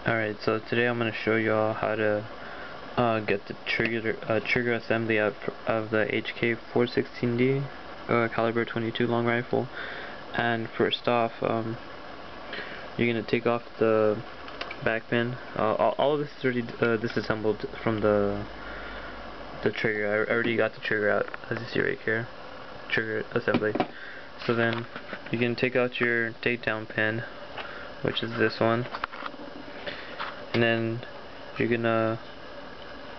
Alright, so today I'm going to show y'all how to get the trigger assembly out of the HK 416D caliber 22 long rifle. And first off, you're going to take off the back pin. All of this is already disassembled from the trigger. I already got the trigger out, as you see right here. Trigger assembly. So then you can take out your takedown pin, which is this one. And then you're gonna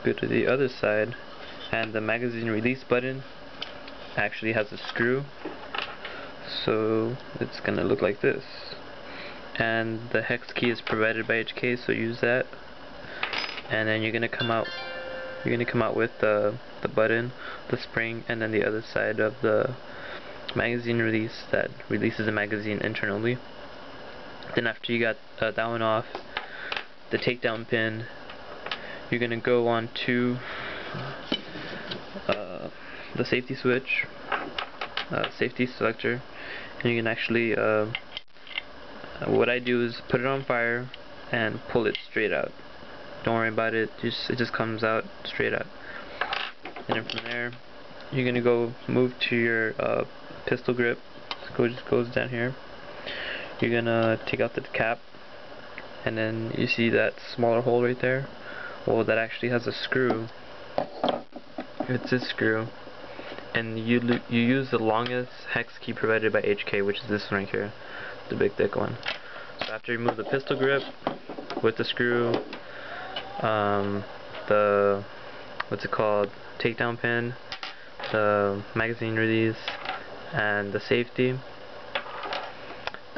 go to the other side, and the magazine release button actually has a screw, so it's gonna look like this. And the hex key is provided by HK, so use that. And then you're gonna come out with the button, the spring, and then the other side of the magazine release that releases the magazine internally. Then after you got that one off, the takedown pin, you're gonna go on to the safety switch, safety selector, and you can actually what I do is put it on fire and pull it straight out. Don't worry about it, it just comes out straight out. And then from there you're gonna go move to your pistol grip. It just goes down here. You're gonna take out the cap, and then you see that smaller hole right there. Well, that actually has a screw. It's this screw, and you use the longest hex key provided by HK, which is this one right here, the big thick one. So after you remove the pistol grip with the screw, the takedown pin, the magazine release, and the safety,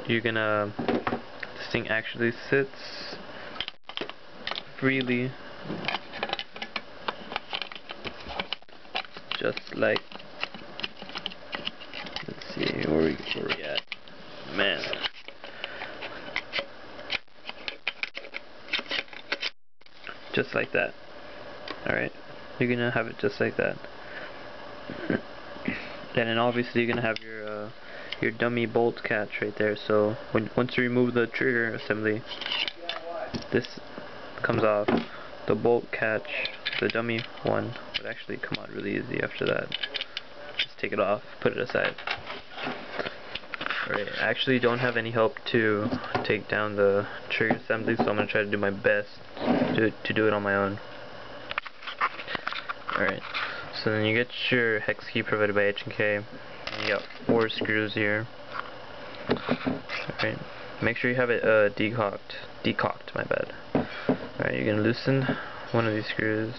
you're gonna, this thing actually sits freely, just like, let's see, where we at, man, just like that. Alright, you're gonna have it just like that. And then obviously you're gonna have your dummy bolt catch right there. So once you remove the trigger assembly, this comes off. The bolt catch, the dummy one, would actually come out really easy after that. Just take it off, put it aside. Alright, I actually don't have any help to take down the trigger assembly, so I'm gonna try to do my best to do it on my own. Alright, so then you get your hex key provided by H&K. You got 4 screws here. Alright, make sure you have it decocked, my bad. Alright, you're gonna loosen one of these screws.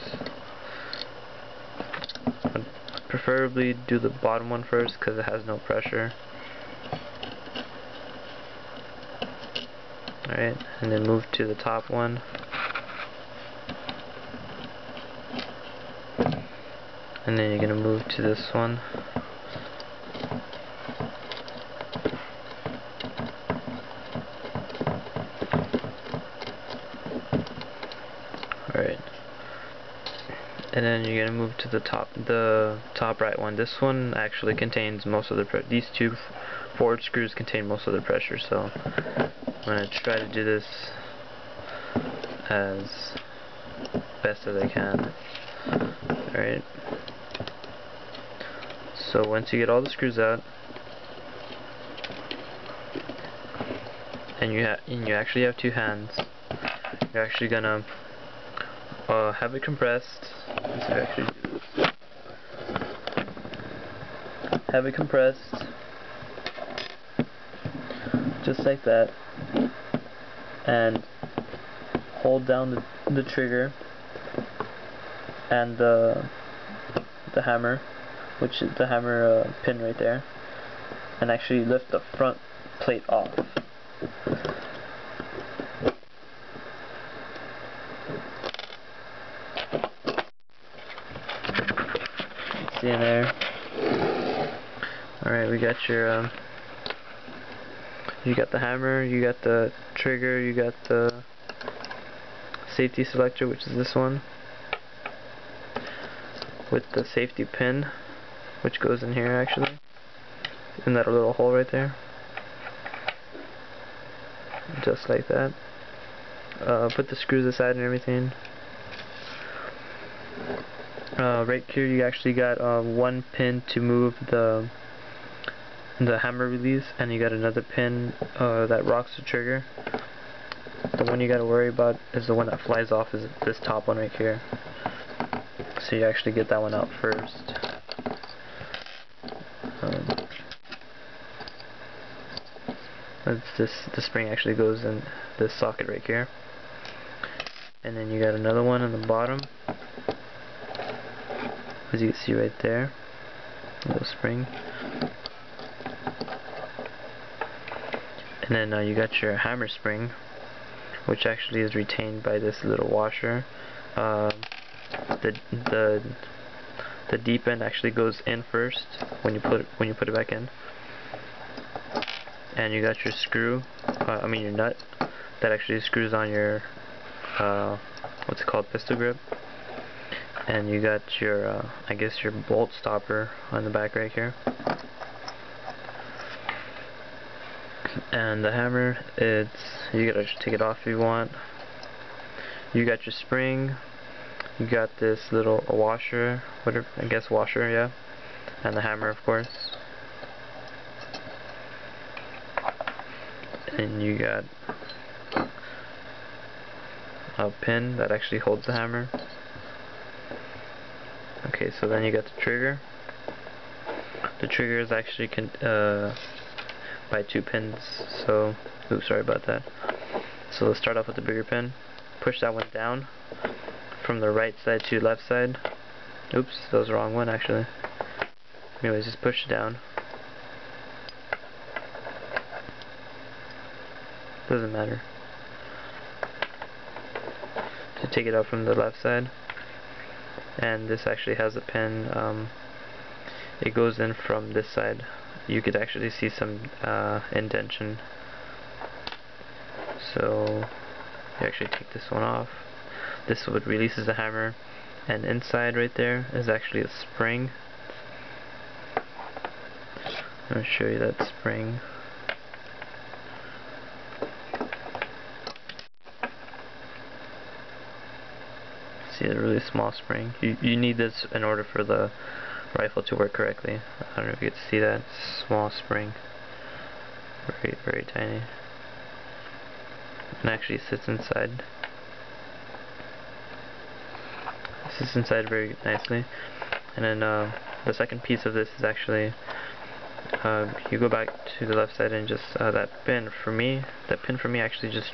I'd preferably do the bottom one first because it has no pressure. Alright, and then move to the top one. And then you're gonna move to this one. Alright. And then you're gonna move to the top right one. This one actually contains most of the pressure. These two forward screws contain most of the pressure, so I'm gonna try to do this as best as I can. Alright. So once you get all the screws out, and you actually have 2 hands, you're actually gonna have it compressed. Let's see if I actually do this. Have it compressed, just like that, and hold down the trigger and the hammer, which is the hammer pin right there, and actually lift the front plate off. See in there. Alright, we got your you got the hammer, you got the trigger, you got the safety selector, which is this one, with the safety pin, which goes in here actually, in that little hole right there. just like that. put the screws aside and everything. Right here you actually got one pin to move the hammer release, and you got another pin that rocks the trigger. The one you gotta worry about is the one that flies off, is this top one right here. So you actually get that one out first. The spring actually goes in this socket right here. And then you got another one on the bottom, as you can see right there, a little spring. And then you got your hammer spring, which actually is retained by this little washer. The deep end actually goes in first when you put it back in. And you got your screw, your nut that actually screws on your what's it called, pistol grip. And you got your I guess your bolt stopper on the back right here. And the hammer, you gotta take it off if you want. You got your spring, you got this little washer, whatever, I guess washer, yeah, and the hammer, of course. And you got a pin that actually holds the hammer. Okay, so then you got the trigger. The trigger is actually by 2 pins, so oops, sorry about that. So let's start off with the bigger pin. Push that one down from the right side to left side. Oops, that was the wrong one actually. Anyways, just push it down. Doesn't matter. To take it out from the left side. And this actually has a pin, it goes in from this side. You could actually see some indentation. So you actually take this one off. This would releases the hammer, and inside right there is actually a spring. I'm going to show you that spring. See, a really small spring. You need this in order for the rifle to work correctly. I don't know if you can see that small spring. Very, very tiny. And actually sits inside. It sits inside very nicely. And then the second piece of this is actually you go back to the left side and just that pin for me actually just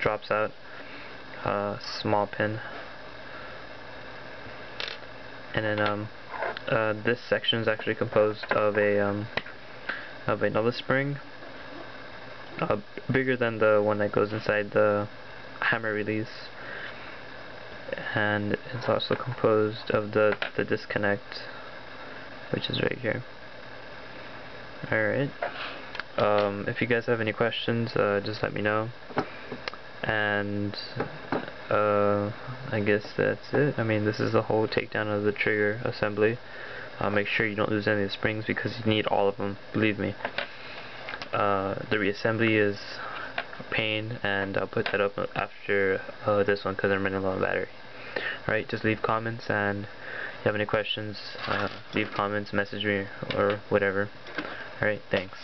drops out. Small pin. And then this section is actually composed of another spring, bigger than the one that goes inside the hammer release, and it's also composed of the disconnect, which is right here. Alright, if you guys have any questions, just let me know. And I guess that's it. I mean, this is the whole takedown of the trigger assembly. Make sure you don't lose any of the springs because you need all of them, believe me. The reassembly is a pain, and I'll put that up after this one because I'm running low on battery. Alright, just leave comments, and if you have any questions, leave comments, message me, or whatever. Alright, thanks.